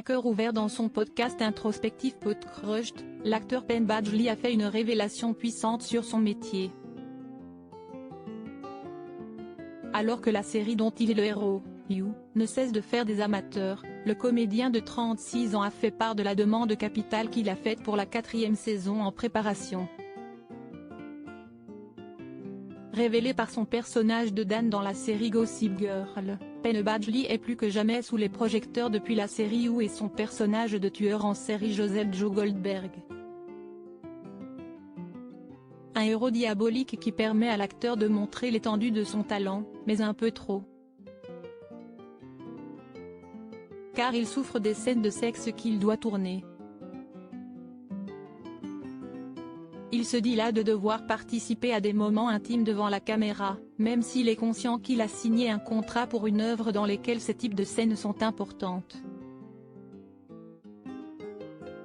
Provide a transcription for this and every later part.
cœur ouvert dans son podcast introspectif Podcrushed, l'acteur Penn Badgley a fait une révélation puissante sur son métier. Alors que la série dont il est le héros, You, ne cesse de faire des amateurs, le comédien de 36 ans a fait part de la demande capitale qu'il a faite pour la 4e saison en préparation. Révélé par son personnage de Dan dans la série Gossip Girl, Penn Badgley est plus que jamais sous les projecteurs depuis la série You et son personnage de tueur en série Joseph Joe Goldberg. Un héros diabolique qui permet à l'acteur de montrer l'étendue de son talent, mais un peu trop. Car il souffre des scènes de sexe qu'il doit tourner. Il se dit là de devoir participer à des moments intimes devant la caméra, même s'il est conscient qu'il a signé un contrat pour une œuvre dans laquelle ce type de scènes sont importantes.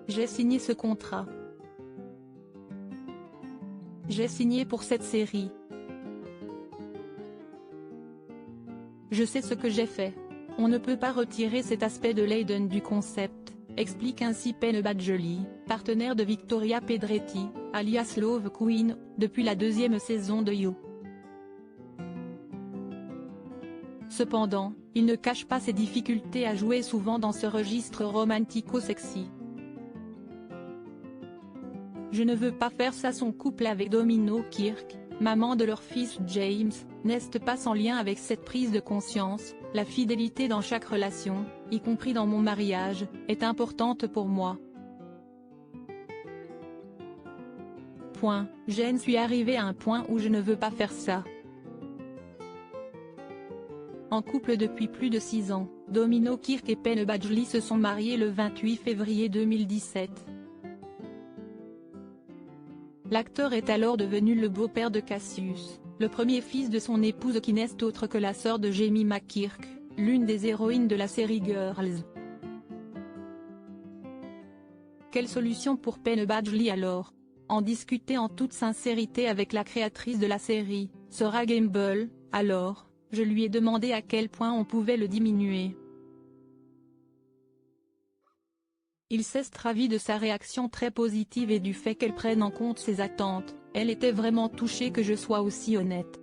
J'ai signé ce contrat. J'ai signé pour cette série. Je sais ce que j'ai fait. On ne peut pas retirer cet aspect de Layden du concept, explique ainsi Penn Badgley, partenaire de Victoria Pedretti, alias Love Queen, depuis la 2e saison de You. Cependant, il ne cache pas ses difficultés à jouer souvent dans ce registre romantico-sexy. Je ne veux pas faire ça. Son couple avec Domino Kirk, maman de leur fils James, n'est pas sans lien avec cette prise de conscience. La fidélité dans chaque relation, y compris dans mon mariage, est importante pour moi. Je suis arrivé à un point où je ne veux pas faire ça. En couple depuis plus de 6 ans, Domino Kirk et Penn Badgley se sont mariés le 28 février 2017. L'acteur est alors devenu le beau-père de Cassius, le premier fils de son épouse qui n'est autre que la sœur de Jamie McKirk, l'une des héroïnes de la série Girls. Quelle solution pour Penn Badgley alors? En discuter en toute sincérité avec la créatrice de la série, Sarah Gamble, alors, je lui ai demandé à quel point on pouvait le diminuer. Il s'est ravi de sa réaction très positive et du fait qu'elle prenne en compte ses attentes. Elle était vraiment touchée que je sois aussi honnête.